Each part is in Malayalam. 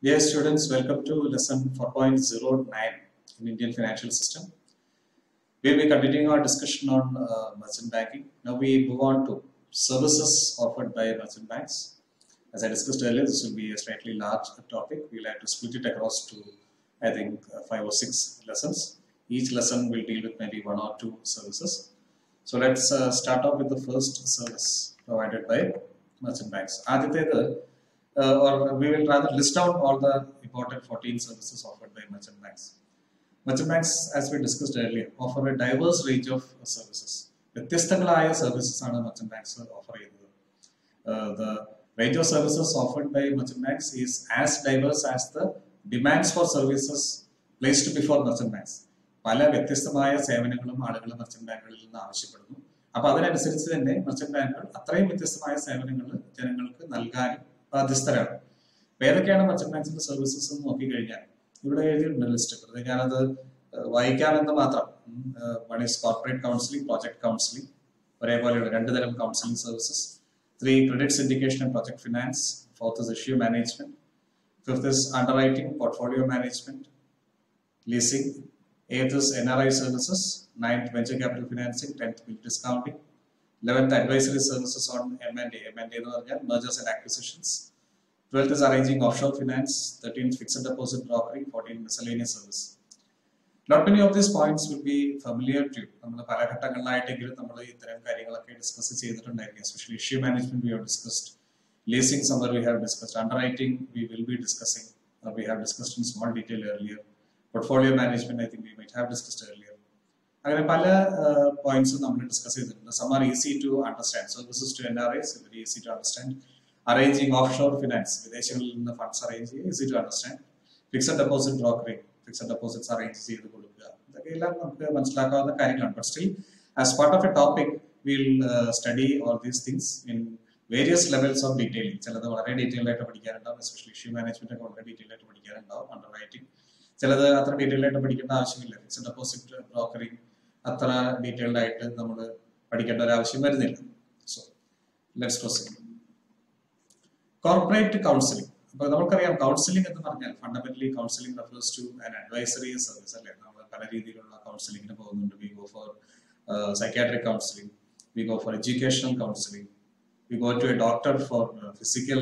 Dear students, welcome to lesson 4.09 in Indian financial system. We will be continuing our discussion on merchant banking. Now we move on to services offered by merchant banks. As I discussed earlier, this will be a slightly large topic. We'll have to split it across to, I think, 5 or 6 lessons. Each lesson will deal with maybe 1 or 2 services. So let's start off with the first service provided by merchant banks. Or we will rather list out all the important 14 services offered by merchant banks. Merchant banks, as we discussed earlier, offer a diverse range of services. വ്യത്യസ്തങ്ങളായ സർവീസസ് ആണ് merchant banks offer ചെയ്യുന്നത്. The range of services offered by merchant banks is as diverse as the demands for services placed before merchant banks. പല വ്യത്യസ്തമായ സേവനങ്ങളും ആളുകൾ merchant ബാങ്കുകളിൽ നിന്ന് ആവശ്യപ്പെടുന്നു. അപ്പോൾ അതിനനുസരിച്ച് തന്നെ merchant ബാങ്കുകൾ അത്രയും വ്യത്യസ്തമായ സേവനങ്ങൾ ജനങ്ങൾക്ക് നൽകാനും ബാധ്യസ്ഥരാണ്. ഏതൊക്കെയാണ് merchant ബാങ്ക്സിന്റെ സർവീസസ് എന്ന് നോക്കിക്കഴിഞ്ഞാൽ ഇവിടെ എഴുതിയിട്ടുണ്ട് ലിസ്റ്റ്. ഞാനത് വായിക്കാമെന്ന് മാത്രം. One is corporate counselling, project counselling, ഒരേപോലെയുള്ള 2 തരം counselling services. 3 credit syndication and project finance. 4th is issue management. 5th is underwriting, portfolio management, leasing. 8th is NRI services. 9th venture capital financing. 10th bill discounting. 11th advisory services on M&A. M&A എന്ന് പറഞ്ഞാൽ mergers and acquisitions. 12th is arranging offshore finance. 13th fixed deposit brokering. 14th miscellaneous service. Not many of these points will be familiar to you. നമ്മൾ പല ഘട്ടങ്ങളിലായിട്ടെങ്കിലും നമ്മൾ ഇത്തരം കാര്യങ്ങളൊക്കെ discuss ചെയ്തിട്ടുണ്ടായിരിക്കും. Especially issue management we have discussed. Leasing somewhere we have discussed. Underwriting we will be discussing. We have discussed in small detail earlier. Portfolio management I think we might have discussed earlier. അങ്ങനെ പല പോയിന്റ്സും നമ്മൾ ഡിസ്കസ് ചെയ്തിട്ടുണ്ട്. Some are easy to understand. Services to NRIs very easy to understand. Arranging offshore finance, വിദേശങ്ങളിൽ നിന്ന് ഫണ്ട്സ് അറേഞ്ച് ചെയ്യുക, easy to understand. Fixed deposit brokering, fixed deposits arrange ചെയ്ത് കൊടുക്കുക, ഇതൊക്കെയെല്ലാം നമുക്ക് മനസ്സിലാക്കാവുന്ന കാര്യങ്ങളാണ്. But still, as part of a topic, we'll study all these things in various levels of detailing. ചിലത് വളരെ ഡീറ്റെയിൽ ആയിട്ട് പഠിക്കാനുണ്ടാവും, എസ്പെഷ്യലി ഇഷ്യൂ മാനേജ്മെന്റ് ഒക്കെ വളരെ ഡീറ്റെയിൽ ആയിട്ട് പഠിക്കാനുണ്ടാവും. അണ്ടർറൈറ്റിംഗ് ചിലത് അത്ര ഡീറ്റെയിൽ ആയിട്ട് പഠിക്കേണ്ട ആവശ്യമില്ല. ഫിക്സഡ് ഡെപ്പോസിറ്റ് ബ്രോക്കറിംഗ് അത്ര ഡീറ്റെയിൽഡ് ആയിട്ട് നമ്മൾ പഠിക്കേണ്ട ഒരു ആവശ്യം വരുന്നില്ല. So let's proceed. Corporate counselling. അപ്പോൾ നമുക്കറിയാം കൗൺസിലിംഗ് എന്ന് പറഞ്ഞാൽ fundamentally counselling refers to an advisory service അല്ലേ. നമ്മൾ പല രീതിയിലുള്ള കൗൺസിലിംഗിന് പോകുന്നുണ്ട്. We go for psychiatric counselling, we go for educational counselling, we go to a doctor for physical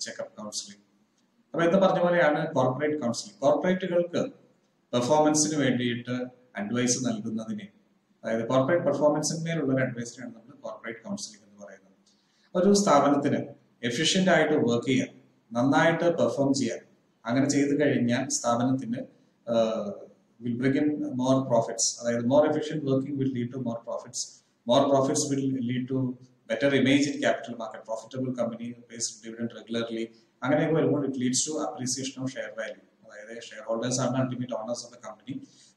checkup counselling. അപ്പോൾ എന്ന് പറഞ്ഞ പോലെയാണ് കോർപ്പറേറ്റ് കൗൺസിലിംഗ്. കോർപ്പറേറ്റുകൾക്ക് പെർഫോമൻസിന് വേണ്ടിയിട്ട് അഡ്വൈസ് നൽകുന്നതിനെ, അതായത് കോർപ്പറേറ്റ് പെർഫോമൻസിന്മേലുള്ള ഒരു അഡ്വൈസിനാണ് നമ്മൾ കോർപ്പറേറ്റ് കൗൺസിലിംഗ് എന്ന് പറയുന്നത്. ഒരു സ്ഥാപനത്തിന് എഫിഷ്യന്റ് ആയിട്ട് വർക്ക് ചെയ്യാൻ, നന്നായിട്ട് പെർഫോം ചെയ്യാൻ, അങ്ങനെ ചെയ്തു കഴിഞ്ഞാൽ സ്ഥാപനത്തിന് will bring in more profits. അതായത് more efficient working will lead to more profits. More profits will lead to better image in capital market. Profitable company pays dividend regularly. അങ്ങനെയൊക്കെ വരുമ്പോൾ it leads to appreciation of share value. അതായത് ഷെയർ ഹോൾഡേഴ്സ് ആണ് ultimate owners of the company,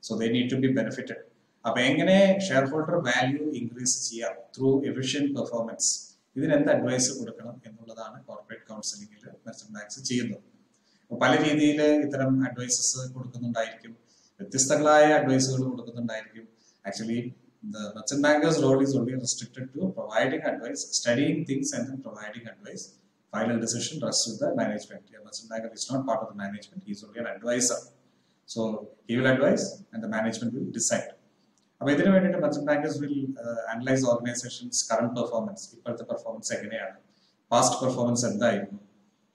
so they need to be benefited. അപ്പൊ എങ്ങനെ ഷെയർ ഹോൾഡർ വാല്യൂ ഇൻക്രീസ് ചെയ്യാം ത്രൂ എഫിഷ്യന്റ് പെർഫോമൻസ്, ഇതിനെന്ത് അഡ്വൈസ് കൊടുക്കണം എന്നുള്ളതാണ് കോർപ്പറേറ്റ് കൗൺസിലിംഗിൽ മെർച്ചന്റ് ബാങ്ക്സ് ചെയ്യുന്നത്. പല രീതിയിൽ ഇത്തരം അഡ്വൈസസ് കൊടുക്കുന്നുണ്ടായിരിക്കും, വ്യത്യസ്തങ്ങളായ അഡ്വൈസുകൾ കൊടുക്കുന്നുണ്ടായിരിക്കും. Actually the merchant banker's role is only restricted to providing advice, studying things and then providing advice. Final decision rests with the management. A merchant banker is not part of the management, he is only an advisor. So he will advise and the management will decide. അപ്പോൾ ഇതിനു വേണ്ടിയിട്ട് merchant bankers will analyze organizations current performance, ഇപ്പോഴത്തെ പെർഫോമൻസ് എങ്ങനെയാണ്, പാസ്റ്റ് പെർഫോമൻസ് എന്തായിരുന്നു,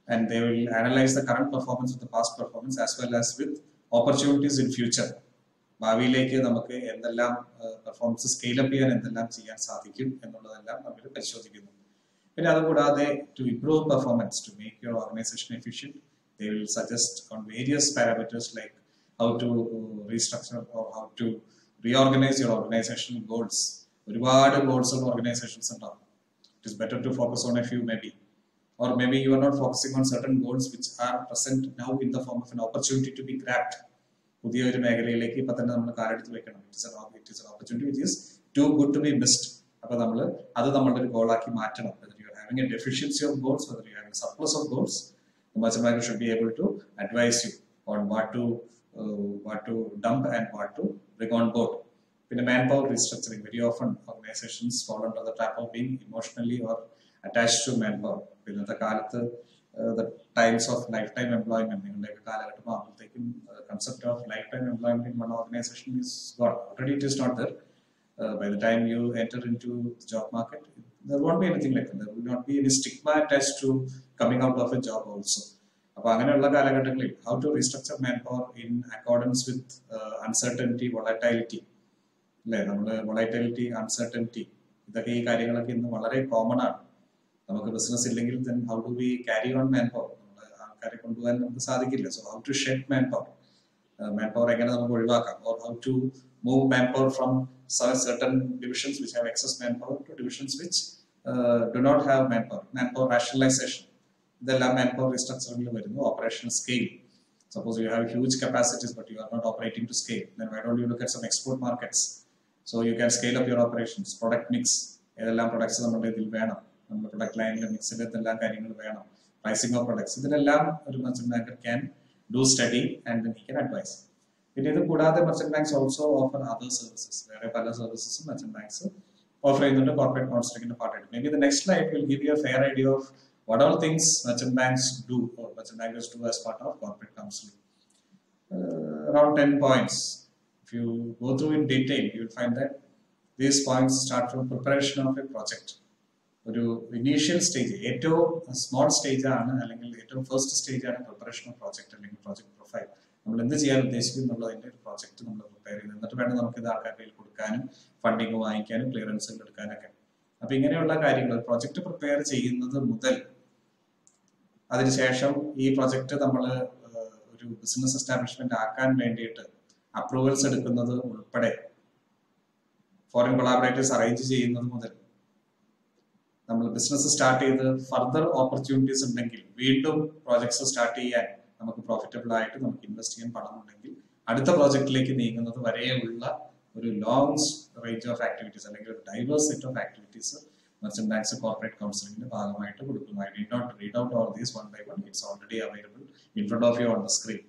and they will analyze the current performance with the past performance as well as with opportunities in future. ഭാവിയിലേക്ക് നമുക്ക് എന്തെല്ലാം പെർഫോമൻസ് സ്കെയിലപ്പ് ചെയ്യാൻ എന്തെല്ലാം ചെയ്യാൻ സാധിക്കും എന്നുള്ളതെല്ലാം നമ്മൾ പരിശോധിക്കുന്നു. പിന്നെ അതുകൂടാതെ to improve performance, to make your organisation efficient, they will suggest on various parameters like how to restructure or how to reorganise your organisational goals. ഒരുപാട് ഗോൾസ് ഉള്ള ഓർഗനൈസേഷൻസ് ഉണ്ടാവും. It is better to focus on a few maybe, or maybe you are not focusing on certain goals which are present now in the form of an opportunity to be grabbed. പുതിയ ഒരു മേഖലയിലേക്ക് ഇപ്പൊ തന്നെ നമ്മൾ കാലെടുത്ത് വെക്കണം. It is an opportunity which is too good to be missed. അപ്പൊ നമ്മൾ അത് നമ്മളുടെ ഒരു ഗോളാക്കി മാറ്റണം. whether you are having a deficiency of goals, whether you are having a surplus of goals, the merchant banker should be able to advise you on what to dump and what to bring on board. പിന്നെ man power restructuring. Very often organisations fall under the trap of being emotionally or attached to manpower. ഇന്നത്തെ കാലത്ത് the times of lifetime employment. Concept of lifetime employment in one organization is gone. Already it is not there. By the time you enter into the job market, there won't be anything like that. There will not be any stigma attached to coming out of a job also. How to restructure manpower in accordance with uncertainty, volatility. Volatility, uncertainty. ഇതൊക്കെ ഈ കാര്യങ്ങളൊക്കെ ഇന്ന് വളരെ കോമൺ ആണ്. നമുക്ക് ബിസിനസ് ഇല്ലെങ്കിൽ then how do we carry on manpower? ആൾക്കാരെ കൊണ്ടുപോകാൻ നമുക്ക് സാധിക്കില്ല. So how to shed manpower? Manpower എങ്ങനെ നമുക്ക് ഒഴിവാക്കാം? Or how to move manpower from certain divisions which have excess manpower to divisions which do not have manpower. Manpower rationalization. ഇതെല്ലാം manpower restructuring വരുന്നു. Operational scale. Suppose you have huge capacities but you are not operating to scale. Then why don't you look at some export markets? So you can scale up your operations. Product mix. ഏതെല്ലാം പ്രൊഡക്ട്സ് നമ്മുടെ ഇതിൽ വേണം, നമ്മുടെ പ്രൊഡക്റ്റ് ലൈനിലെ മിക്സിൽ എന്തെല്ലാം കാര്യങ്ങൾ വേണം, പ്രൈസിംഗ് ഓഫ് പ്രൊഡക്ട്സ്, ഇതിലെല്ലാം ഒരു merchant banker can do study and then he can advise. പിന്നെ ഇത് കൂടാതെ merchant banks also offer other services. വേറെ പല സർവീസസും മെർച്ചന്റ് ബാങ്ക്സ് ഓഫർ ചെയ്യുന്നുണ്ട് കോർപ്പറേറ്റ് കൗൺസിലിംഗിന്റെ പാർട്ടായിട്ട്. Maybe the next slide will give you a fair idea of what all things merchant banks do or merchant bankers do as part of corporate counseling. Around 10 points. If you go through in detail, you will find that these points start from preparation of a project. ഒരു ഇനീഷ്യൽ സ്റ്റേജ്, ഏറ്റവും സ്മോൾ സ്റ്റേജ് ആണ്, അല്ലെങ്കിൽ ഏറ്റവും ഫസ്റ്റ് സ്റ്റേജ് ആണ് പ്രിപ്പറേഷൻ ഓഫ് പ്രോജക്റ്റ് അല്ലെങ്കിൽ പ്രോജക്ട് പ്രൊഫൈൽ. നമ്മൾ എന്ത് ചെയ്യാൻ ഉദ്ദേശിക്കുന്നു എന്നുള്ളതിന്റെ ഒരു പ്രോജക്റ്റ് നമ്മൾ പ്രിപ്പയർ ചെയ്യുന്നത്. എന്നിട്ട് വേണം നമുക്ക് ഇത് ആൾക്കാരുടെ കയ്യിൽ കൊടുക്കാനും ഫണ്ടിങ് വാങ്ങിക്കാനും ക്ലിയറൻസുകൾ എടുക്കാനൊക്കെ. അപ്പൊ ഇങ്ങനെയുള്ള കാര്യങ്ങൾ പ്രോജക്റ്റ് പ്രിപ്പയർ ചെയ്യുന്നത് മുതൽ അതിനുശേഷം ഈ പ്രൊജക്ട് നമ്മൾ ഒരു ബിസിനസ് എസ്റ്റാബ്ലിഷ്മെന്റ് ആക്കാൻ വേണ്ടിയിട്ട് അപ്രൂവൽസ് എടുക്കുന്നത് ഉൾപ്പെടെ, ഫോറിൻ കൊളാബറേറ്റേഴ്സ് അറേഞ്ച് ചെയ്യുന്നത് മുതൽ, നമ്മൾ ബിസിനസ് സ്റ്റാർട്ട് ചെയ്ത് ഫർദർ ഓപ്പർച്യൂണിറ്റീസ് ഉണ്ടെങ്കിൽ വീണ്ടും പ്രോജക്ട്സ് സ്റ്റാർട്ട് ചെയ്യാൻ നമുക്ക് പ്രോഫിറ്റബിൾ ആയിട്ട് നമുക്ക് ഇൻവെസ്റ്റ് ചെയ്യാൻ പണം ഉണ്ടെങ്കിൽ അടുത്ത പ്രോജക്റ്റിലേക്ക് നീങ്ങുന്നത് വരെയുള്ള ഒരു ലോങ് റേഞ്ച് ഓഫ് ആക്ടിവിറ്റീസ് അല്ലെങ്കിൽ ഒരു diverse set of activities merchant banks corporate counseling ഭാഗമായിട്ട് കൊടുക്കുന്നു. I did not read out all these one by one. It's already available in front of you on the screen.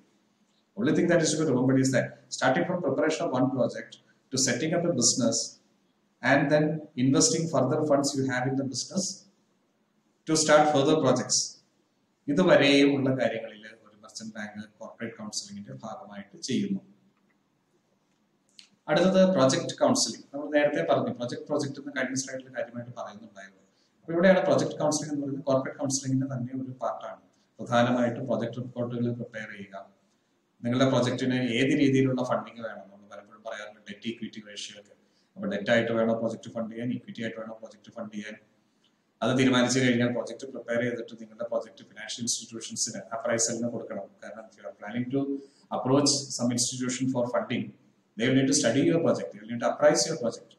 Only thing that is to be remembered is that starting from preparation of one project to setting up a business and then investing further funds you have in the business to start further projects. ഇതുവരെയുള്ള കാര്യങ്ങളിൽ ഒരു മെർച്ചന്റ് ബാങ്ക് കോർപ്പറേറ്റ് കൗൺസിലിംഗിന്റെ ഭാഗമായിട്ട് ചെയ്യുന്നു. അടുത്തത് പ്രൊജക്ട് കൗൺസിലിംഗ്. നമ്മൾ നേരത്തെ പറഞ്ഞു പ്രൊജക്ട് എന്ന് കഴിഞ്ഞ സ്ലൈഡിൽ കാര്യമായിട്ട് പറയുന്നുണ്ടായിരുന്നു. അപ്പോൾ ഇവിടെയാണ് പ്രൊജക്ട് കൗൺസിലിംഗ് എന്ന് പറയുന്നത് കോർപ്പറേറ്റ് കൗൺസിലിംഗിന്റെ തന്നെ ഒരു പാർട്ടാണ്. പ്രധാനമായിട്ടും പ്രൊജക്ട് റിപ്പോർട്ടുകൾ പ്രിപ്പയർ ചെയ്യുക, നിങ്ങളുടെ പ്രൊജക്ടിന് ഏത് രീതിയിലുള്ള ഫണ്ടിങ് വേണം. നമ്മൾ പലപ്പോഴും പറയാറുണ്ട് ഡെറ്റ് ഇക്വിറ്റി റേഷ്യോ ഒക്കെ. അപ്പോൾ ഡെറ്റ് ആയിട്ട് വേണോ പ്രൊജക്ട് ഫണ്ട് ചെയ്യാൻ, ഇക്വിറ്റി ആയിട്ട് വേണോ പ്രൊജക്ട് ഫണ്ട് ചെയ്യാൻ, അത് തീരുമാനിച്ചു കഴിഞ്ഞാൽ പ്രൊജക്ട് പ്രിപ്പയർ ചെയ്തിട്ട് നിങ്ങളുടെ പ്രൊജക്ട് ഫിനാൻഷ്യൽ ഇൻസ്റ്റിറ്റ്യൂഷൻസിന് അപ്രൈസലിന് കൊടുക്കണം. കാരണം if you are planning to approach some institution for funding, they will need to study your project, they will need to appraise your project,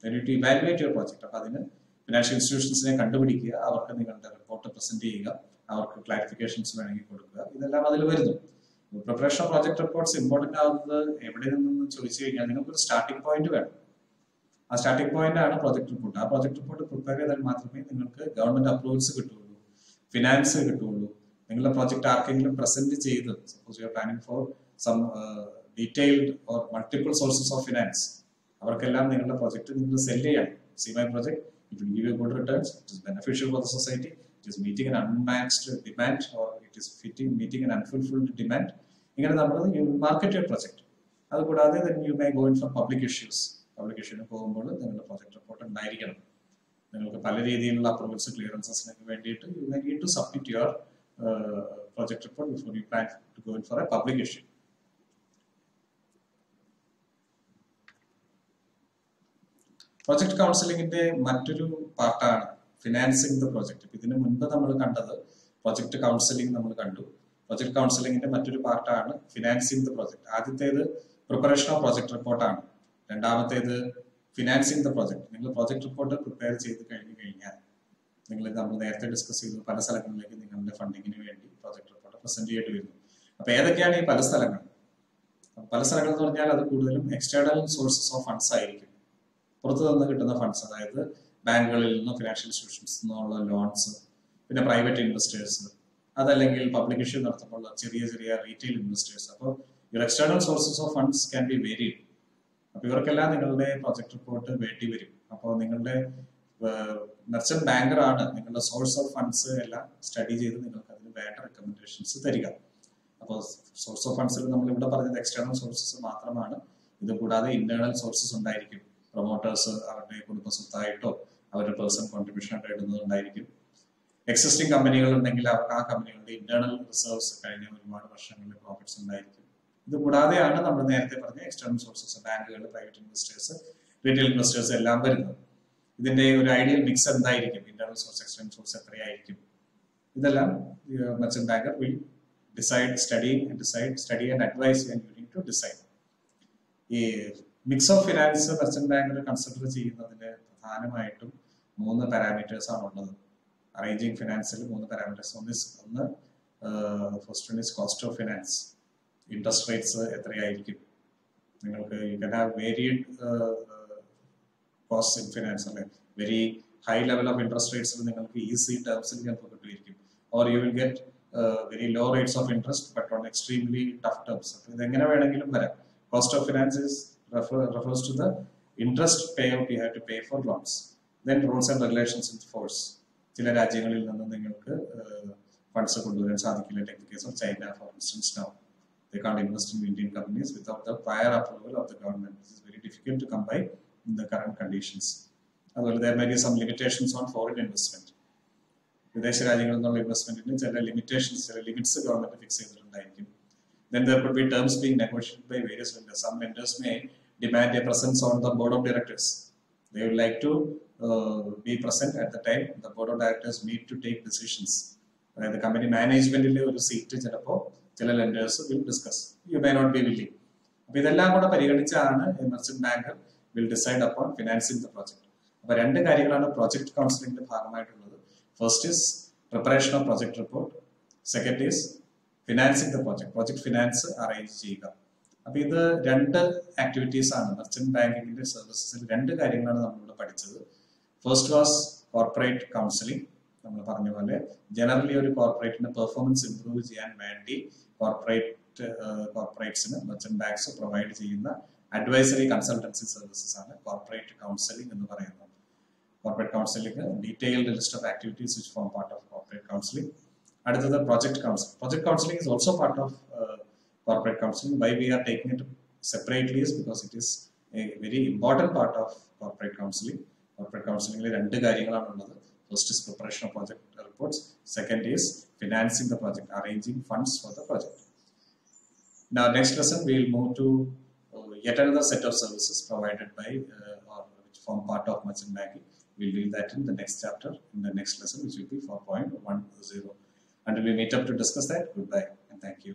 they need to evaluate your project. അപ്പോൾ അതിന് ഫിനാൻഷ്യൽ ഇൻസ്റ്റിറ്റ്യൂഷൻസിനെ കണ്ടുപിടിക്കുക, അവർക്ക് നിങ്ങളുടെ റിപ്പോർട്ട് പ്രസന്റ് ചെയ്യുക, അവർക്ക് ക്ലാരിഫിക്കേഷൻസ് വേണമെങ്കിൽ കൊടുക്കുക, ഇതെല്ലാം അതിൽ വരുന്നു. Preparation of project reports important ആവുന്നത് എവിടെ നിന്നെന്ന് ചോദിച്ചു കഴിഞ്ഞാൽ നിങ്ങൾക്കൊരു സ്റ്റാർട്ടിംഗ് പോയിന്റ് വേണം. ആ സ്റ്റാർട്ടിംഗ് പോയിന്റ് ആണ് പ്രോജക്ട് റിപ്പോർട്ട്. ആ പ്രോജക്ട് റിപ്പോർട്ട് പ്രിപ്പയർ ചെയ്താൽ മാത്രമേ നിങ്ങൾക്ക് ഗവൺമെന്റ് അപ്രൂവൽസ് കിട്ടുള്ളൂ, ഫിനാൻസ് കിട്ടുള്ളൂ. നിങ്ങളുടെ പ്രോജക്ട് ആർക്കെങ്കിലും പ്രസന്റ് ചെയ്ത്, suppose you are planning for some detailed or multiple sources of finance, അവർക്കെല്ലാം നിങ്ങളുടെ പ്രോജക്റ്റ് നിങ്ങൾ സെൽ ചെയ്യണം. See my project, it will give you good returns, it is beneficial for the society, it is meeting an unmatched demand or it is meeting an unfulfilled demand. ഇങ്ങനെ നമ്മൾ you market your project. അതുകൂടാതെ then you may go in for public issues. Public ഇഷ്യൂന് പോകുമ്പോൾ നിങ്ങളുടെ പ്രോജക്ട് റിപ്പോർട്ട് ഉണ്ടായിരിക്കണം. നിങ്ങൾക്ക് പല രീതിയിലുള്ള അപ്രൂവൽസ് ക്ലിയറൻസസിനൊക്കെ വേണ്ടിയിട്ട് you may need to submit your project report before you plan to go in for a public issue. Project കൗൺസിലിംഗിന്റെ മറ്റൊരു പാർട്ടാണ് ഫിനാൻസിങ് ദ പ്രോജക്ട്. ഇതിന് മുൻപ് നമ്മൾ കണ്ടത് പ്രോജക്ട് കൗൺസിലിംഗ് നമ്മൾ കണ്ടു. പ്രോജക്ട് കൗൺസിലിംഗിന്റെ മറ്റൊരു പാർട്ടാണ് ഫിനാൻസിങ് ദ പ്രോജക്ട്. ആദ്യത്തേത് പ്രിപ്പറേഷൻ ഓഫ് പ്രോജക്ട് റിപ്പോർട്ടാണ്. രണ്ടാമത്തേത് ഫിനാൻസിങ് ദ പ്രോജക്ട്. നിങ്ങൾ പ്രോജക്ട് റിപ്പോർട്ട് പ്രിപ്പയർ ചെയ്ത് കഴിഞ്ഞു കഴിഞ്ഞാൽ നമ്മൾ നേരത്തെ ഡിസ്കസ് ചെയ്തു പല സ്ഥലങ്ങളിലേക്ക് നിങ്ങളുടെ ഫണ്ടിങ്ങിന് വേണ്ടി പ്രോജക്ട് റിപ്പോർട്ട് പ്രസന്റ് ചെയ്യേണ്ടി വരുന്നു. അപ്പൊ ഏതൊക്കെയാണ് ഈ പല സ്ഥലങ്ങൾ? പല സ്ഥലങ്ങൾ എന്ന് പറഞ്ഞാൽ അത് കൂടുതലും എക്സ്റ്റേണൽ സോഴ്സസ് ഓഫ് ഫണ്ട്സ് ആയിരിക്കും. പുറത്തു നിന്ന് കിട്ടുന്ന ഫണ്ട്സ്, അതായത് ബാങ്കുകളിൽ നിന്നോ ഫിനാൻഷ്യൽ ഇൻസ്റ്റിറ്റ്യൂഷൻസ് നിന്നുള്ള ലോൺസ്, പിന്നെ പ്രൈവറ്റ് ഇൻവെസ്റ്റേഴ്സ്, അതല്ലെങ്കിൽ പബ്ലിക് ഇഷ്യൂ നടത്തുമ്പോൾ ചെറിയ ചെറിയ റീറ്റെയിൽ ഇൻവെസ്റ്റേഴ്സ്. അപ്പോൾ your external sources of funds can be varied. അപ്പോൾ ഇവർക്കെല്ലാം നിങ്ങളുടെ പ്രോജക്ട് റിപ്പോർട്ട് വേണ്ടി വരും. അപ്പോൾ നിങ്ങളുടെ മെർച്ചന്റ് ബാങ്കർ ആണ് നിങ്ങളുടെ സോഴ്സ് ഓഫ് ഫണ്ട്സ് എല്ലാം സ്റ്റഡി ചെയ്ത് നിങ്ങൾക്ക് അതിന് വേണ്ട റെക്കമെൻഡേഷൻസ് തരിക. അപ്പോൾ സോഴ്സ് ഓഫ് ഫണ്ട്സിൽ നമ്മൾ ഇവിടെ പറഞ്ഞത് എക്സ്റ്റേണൽ സോഴ്സസ് മാത്രമാണ്. ഇത് കൂടാതെ ഇന്റേണൽ സോഴ്സസ് ഉണ്ടായിരിക്കും. പ്രൊമോട്ടേഴ്സ് അവരുടെ കുടുംബ സ്വത്തായിട്ടോ അവരുടെ പേഴ്സണൽ കോൺട്രിബ്യൂഷൻ ആയിട്ട് ഇടുന്നതുണ്ടായിരിക്കും. എക്സിസ്റ്റിംഗ് കമ്പനികൾ ഉണ്ടെങ്കിൽ ആ കമ്പനികളുടെ ഇന്റേണൽ റിസർവ്സ് കഴിഞ്ഞ ഒരുപാട് വർഷങ്ങളിലെ പ്രോഫിറ്റ്സ് ഉണ്ടായിരിക്കും. ഇത് കൂടാതെയാണ് നമ്മൾ നേരത്തെ പറഞ്ഞ എക്സ്റ്റേണൽ സോഴ്സസ്, ബാങ്കുകൾ, പ്രൈവറ്റ് ഇൻവെസ്റ്റേഴ്സ്, റീറ്റെയിൽ ഇൻവെസ്റ്റേഴ്സ് എല്ലാം വരുന്നത്. ഇതിന്റെ ഒരു ഐഡിയൽ മിക്സ് എന്തായിരിക്കും, ഇന്റേണൽ സോഴ്സ്, എക്സ്റ്റേണൽ സോഴ്സ് എത്രയായിരിക്കും, ഇതെല്ലാം merchant banker will study and advise and you need to decide. ഈ mix of finance merchant banker consider ചെയ്യുന്നതിന് പ്രധാനമായിട്ടും 3 പാരാമീറ്റേഴ്സ് ആണ് ഉള്ളത്. അറേഞ്ചിങ് ഫിനാൻസിൽ 3 പാരാമീറ്റേഴ്സ്. ഒന്ന് first one is cost of finance. Interest rates എത്രയായിരിക്കും, നിങ്ങൾക്ക് you can have varied cost in finance, അല്ലെ very high level of interest റേറ്റ്സിൽ നിങ്ങൾക്ക് ഈസി ടേംസിൽ ചിലപ്പോൾ കിട്ടുമായിരിക്കും. Or you will get very low rates of interest but on extremely tough terms. ഇതെങ്ങനെ വേണമെങ്കിലും വരാം. Cost of finance refers to the interest payout you have to pay for loans. Then rules and regulations in force. ചില രാജ്യങ്ങളിൽ നിന്ന് നിങ്ങൾക്ക് ഫണ്ട്സ് കൊണ്ടുവരാൻ സാധിക്കില്ല. Take the case of China, for instance. Now they can't invest in Indian companies without the prior approval of the government. This is very difficult to come by in the current conditions. അതുപോലെ there may be some limitations on foreign investment. വിദേശ രാജ്യങ്ങളിൽ നിന്നുള്ള ഇൻവെസ്റ്റ്മെന്റിന് ചില ലിമിറ്റേഷൻസ്, ചില ലിമിറ്റ്സ് ഗവൺമെന്റ് ഫിക്സ് ചെയ്തിട്ടുണ്ടായിരിക്കും. Then there could be terms being negotiated by various lenders. Some lenders may demand a presence on the board of directors. They would like to be present at the time the board of directors meet to take decisions. അതായത് കമ്പനി മാനേജ്മെന്റിലെ ഒരു സീറ്റ് ചിലപ്പോൾ ചില lenders will discuss. You may not be willing. അപ്പൊ ഇതെല്ലാം കൂടെ പരിഗണിച്ചാണ് merchant banker will decide upon financing the project. അപ്പൊ 2 കാര്യങ്ങളാണ് പ്രോജക്ട് കൗൺസിലിംഗിന്റെ ഭാഗമായിട്ടുള്ളത്. First is preparation of project report. Second is financing the project. Project finance arrange ചെയ്യുക. അപ്പൊ ഇത് 2 ആക്ടിവിറ്റീസ് ആണ് മെർച്ചന്റ് ബാങ്കിങ്ങിന്റെ സർവീസസിൽ. 2 കാര്യങ്ങളാണ് നമ്മളിവിടെ പഠിച്ചത്. First was corporate counselling. നമ്മൾ പറഞ്ഞ പോലെ ജനറലി ഒരു കോർപ്പറേറ്റിന്റെ പെർഫോമൻസ് ഇംപ്രൂവ് ചെയ്യാൻ വേണ്ടി കോർപ്പറേറ്റ്സിന് മെർച്ചന്റ് ബാങ്ക്സ് പ്രൊവൈഡ് ചെയ്യുന്ന അഡ്വൈസറി കൺസൾട്ടൻസി സർവീസസ് ആണ് കോർപ്പറേറ്റ് കൗൺസിലിംഗ് എന്ന് പറയുന്നത്. Corporate counseling, a detailed list of activities which form part of corporate counseling. Added to the project counseling. Project counseling is also part of corporate counseling. Why we are taking it separately is because it is a very important part of corporate counseling. Corporate counseling is 2 കാര്യങ്ങളാണ് ഉള്ളത്. First is preparation of project reports. Second is financing the project, arranging funds for the project. Now next lesson we will move to yet another set of services provided by or which form part of merchant banking. We'll deal that in the next chapter, in the next lesson, which will be 4.10. Until we meet up to discuss that, goodbye and thank you.